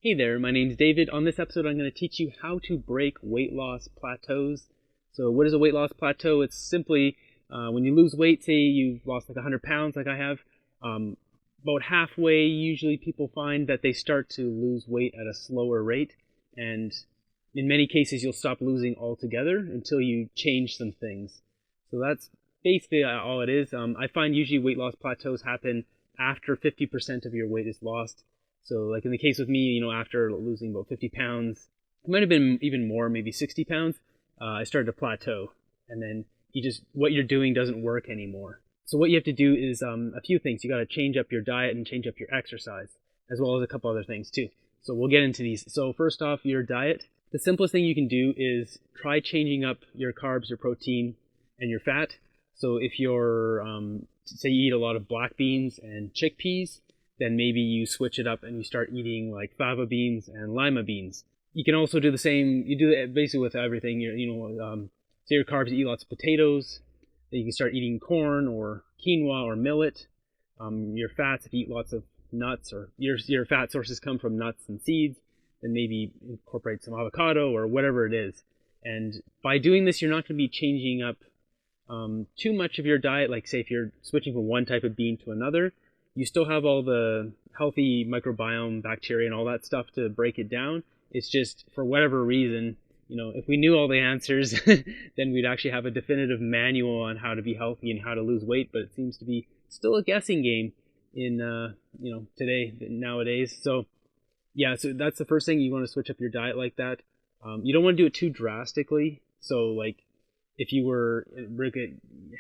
Hey there, my name's David. On this episode, I'm going to teach you how to break weight loss plateaus. So what is a weight loss plateau? It's simply when you lose weight, say you've lost like 100 pounds like I have, about halfway, usually people find that they start to lose weight at a slower rate. And in many cases, you'll stop losing altogether until you change some things. So that's basically all it is. I find usually weight loss plateaus happen after 50% of your weight is lost. So like in the case with me, after losing about 50 pounds, it might have been even more, maybe 60 pounds, I started to plateau. And then what you're doing doesn't work anymore. So what you have to do is a few things. You got to change up your diet and change up your exercise, as well as a couple other things too. So we'll get into these. So first off, your diet. The simplest thing you can do is try changing up your carbs, your protein, and your fat. So if you're, say you eat a lot of black beans and chickpeas, then maybe you switch it up and you start eating like fava beans and lima beans. You can also do the same. You do it basically with everything. Say your carbs, you eat lots of potatoes. Then you can start eating corn or quinoa or millet. Your fats, if you eat lots of nuts, or your fat sources come from nuts and seeds, then maybe incorporate some avocado or whatever it is. And by doing this, you're not going to be changing up too much of your diet. Like say if you're switching from one type of bean to another, you still have all the healthy microbiome, bacteria, and all that stuff to break it down. It's just, for whatever reason, if we knew all the answers, then we'd actually have a definitive manual on how to be healthy and how to lose weight. But it seems to be still a guessing game in, nowadays. So, yeah, so that's the first thing. You want to switch up your diet like that. You don't want to do it too drastically. So, like, if you were a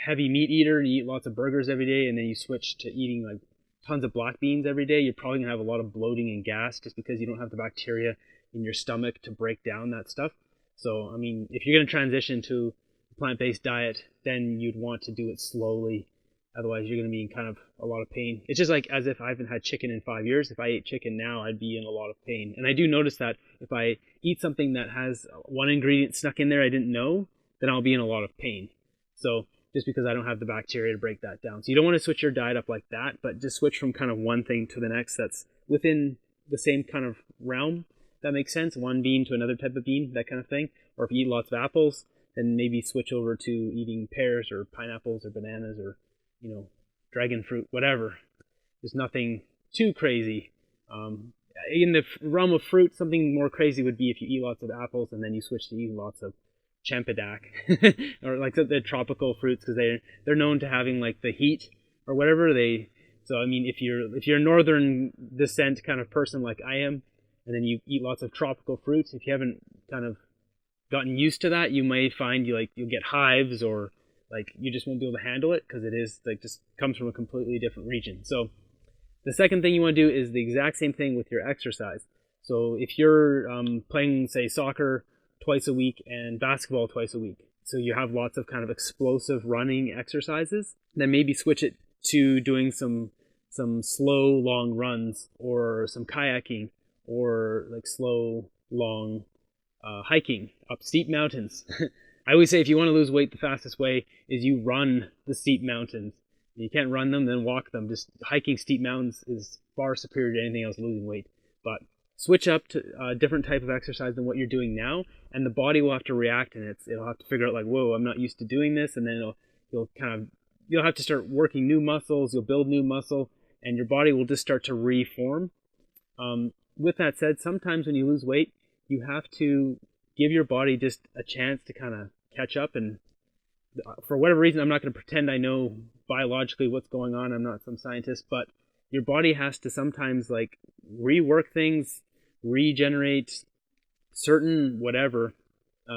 heavy meat eater and you eat lots of burgers every day, and then you switch to eating like tons of black beans every day, you're probably going to have a lot of bloating and gas just because you don't have the bacteria in your stomach to break down that stuff. So, I mean, if you're going to transition to a plant-based diet, then you'd want to do it slowly. Otherwise, you're going to be in kind of a lot of pain. It's just like as if I haven't had chicken in 5 years. If I ate chicken now, I'd be in a lot of pain. And I do notice that if I eat something that has one ingredient snuck in there I didn't know, then I'll be in a lot of pain. So just because I don't have the bacteria to break that down. So you don't want to switch your diet up like that, but just switch from kind of one thing to the next that's within the same kind of realm. That makes sense. One bean to another type of bean, that kind of thing. Or if you eat lots of apples, then maybe switch over to eating pears or pineapples or bananas or, dragon fruit, whatever. There's nothing too crazy. In the realm of fruit, something more crazy would be if you eat lots of apples and then you switch to eating lots of champidak or like the tropical fruits, because they're known to having like the heat or whatever. So I mean, if you're a northern descent kind of person like I am, and then you eat lots of tropical fruits, if you haven't kind of gotten used to that, you may find you'll get hives, or like you just won't be able to handle it because it is like just comes from a completely different region. So the second thing you want to do is the exact same thing with your exercise. So if you're playing, say, soccer twice a week and basketball twice a week, so you have lots of kind of explosive running exercises, then maybe switch it to doing some slow long runs, or some kayaking, or like slow long hiking up steep mountains. I always say if you want to lose weight, the fastest way is you run the steep mountains. If you can't run them, then walk them. Just hiking steep mountains is far superior to anything else losing weight. But switch up to a different type of exercise than what you're doing now, and the body will have to react, and it'll have to figure out like, whoa, I'm not used to doing this, and then you'll have to start working new muscles, you'll build new muscle, and your body will just start to reform. With that said, sometimes when you lose weight, you have to give your body just a chance to kind of catch up, and for whatever reason, I'm not going to pretend I know biologically what's going on, I'm not some scientist, but your body has to sometimes like rework things, regenerate certain whatever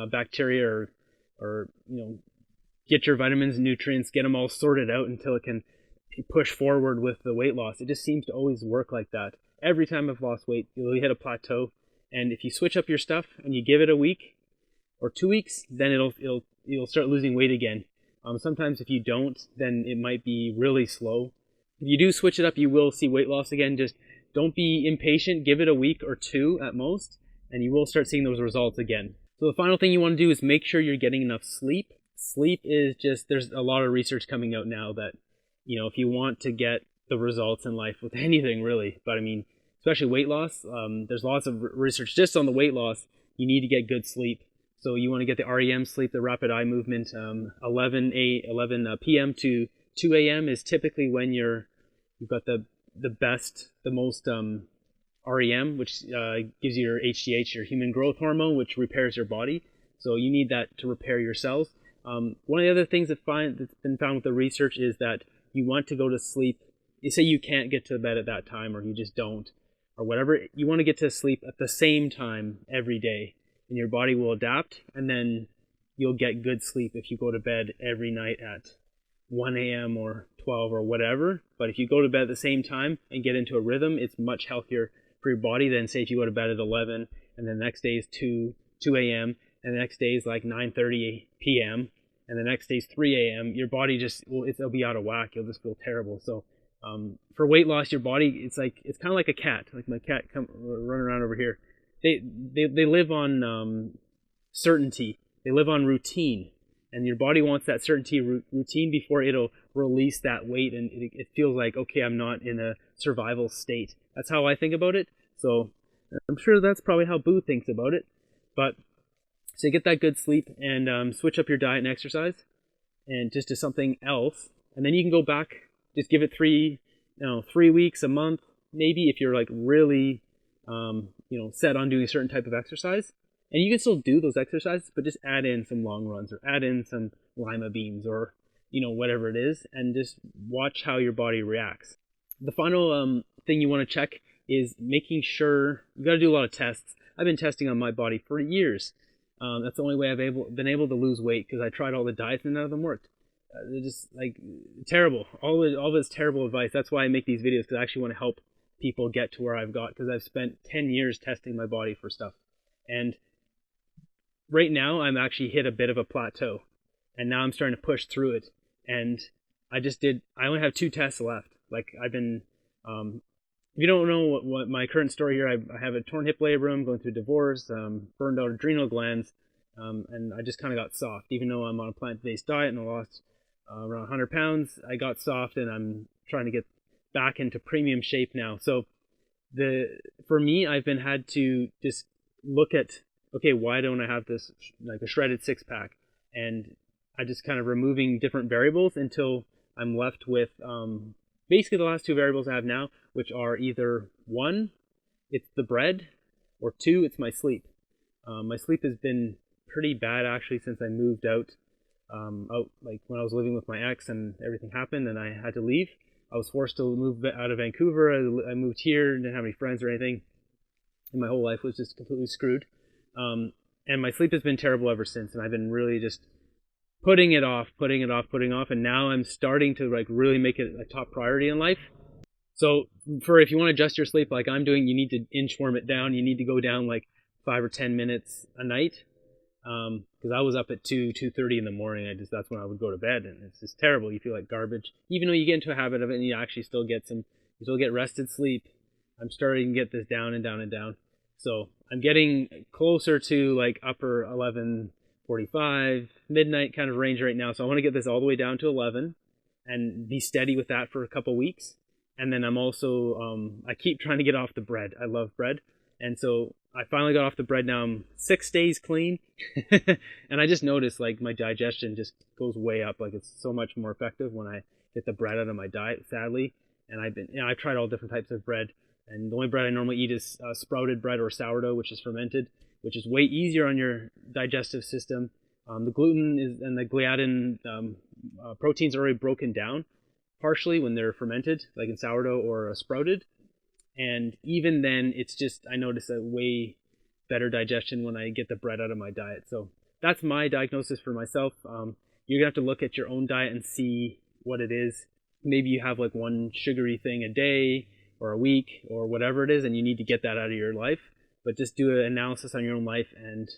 bacteria, or get your vitamins and nutrients, get them all sorted out until it can push forward with the weight loss. It just seems to always work like that. Every time I've lost weight, you'll hit a plateau, and if you switch up your stuff and you give it a week or 2 weeks, then you'll start losing weight again. Sometimes if you don't, then it might be really slow. If you do switch it up, you will see weight loss again. Just don't be impatient. Give it a week or two at most, and you will start seeing those results again. So the final thing you want to do is make sure you're getting enough sleep. Sleep is there's a lot of research coming out now that, if you want to get the results in life with anything really, but I mean, especially weight loss. There's lots of research just on the weight loss. You need to get good sleep. So you want to get the REM sleep, the rapid eye movement. 11 p.m. to 2 a.m. is typically when you've got the most REM, which gives you your HGH, your human growth hormone, which repairs your body. So you need that to repair your cells. One of the other things that's been found with the research is that you want to go to sleep. You say you can't get to bed at that time, or you just don't, or whatever. You want to get to sleep at the same time every day, and your body will adapt, and then you'll get good sleep if you go to bed every night at 1 a.m. or 12 or whatever. But if you go to bed at the same time and get into a rhythm, it's much healthier for your body than, say, if you go to bed at 11 and then the next day is 2 a.m. and the next day is like 9:30 p.m. and the next day is 3 a.m. Your body just it'll be out of whack. You'll just feel terrible. So for weight loss, your body, it's kind of like a cat. Like my cat running around over here. They live on certainty. They live on routine. And your body wants that certainty routine before it'll release that weight, and it feels like, okay, I'm not in a survival state. That's how I think about it. So I'm sure that's probably how Boo thinks about it. But so get that good sleep and switch up your diet and exercise and just do something else. And then you can go back, just give it 3 weeks, a month, maybe, if you're like really set on doing a certain type of exercise. And you can still do those exercises, but just add in some long runs or add in some lima beans or, whatever it is, and just watch how your body reacts. The final thing you want to check is making sure, you got to do a lot of tests. I've been testing on my body for years. That's the only way I've been able to lose weight, because I tried all the diets and none of them worked. They're just like terrible. All of it's terrible advice. That's why I make these videos, because I actually want to help people get to where I've got, because I've spent 10 years testing my body for stuff. And right now, I'm actually hit a bit of a plateau, and now I'm starting to push through it. And I only have 2 tests left. Like, I've been, if you don't know what my current story here, I have a torn hip labrum, going through a divorce, burned out adrenal glands, and I just kind of got soft. Even though I'm on a plant-based diet and I lost around 100 pounds, I got soft, and I'm trying to get back into premium shape now. So for me, I've had to just look at, okay, why don't I have this, like a shredded 6-pack? And I just kind of removing different variables until I'm left with basically the last 2 variables I have now, which are either 1, it's the bread, or 2, it's my sleep. My sleep has been pretty bad actually since I moved out like when I was living with my ex and everything happened and I had to leave. I was forced to move out of Vancouver. I moved here, didn't have any friends or anything, and my whole life was just completely screwed. And my sleep has been terrible ever since, and I've been really just putting it off, and now I'm starting to like really make it a top priority in life. So if you want to adjust your sleep like I'm doing, you need to inchworm it down. You need to go down like 5 or 10 minutes a night, because I was up at 2:30 in the morning. That's when I would go to bed, and it's just terrible. You feel like garbage, even though you get into a habit of it, and you actually still get rested sleep. I'm starting to get this down and down and down. So I'm getting closer to like upper 11:45, midnight kind of range right now. So I want to get this all the way down to 11 and be steady with that for a couple weeks. And then I'm also, I keep trying to get off the bread. I love bread. And so I finally got off the bread. Now I'm 6 days clean. And I just noticed like my digestion just goes way up. Like it's so much more effective when I get the bread out of my diet, sadly. And I've tried all different types of bread. And the only bread I normally eat is sprouted bread or sourdough, which is fermented, which is way easier on your digestive system. The gluten and the gliadin proteins are already broken down partially when they're fermented, like in sourdough or sprouted. And even then, it's just, I notice a way better digestion when I get the bread out of my diet. So that's my diagnosis for myself. You're going to have to look at your own diet and see what it is. Maybe you have like one sugary thing a day or a week or whatever it is, and you need to get that out of your life. But just do an analysis on your own life and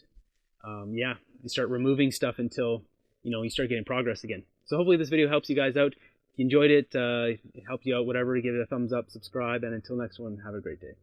you start removing stuff until you start getting progress again. So hopefully this video helps you guys out. If you enjoyed it, it helped you out, whatever, give it a thumbs up, subscribe, and until next one, have a great day.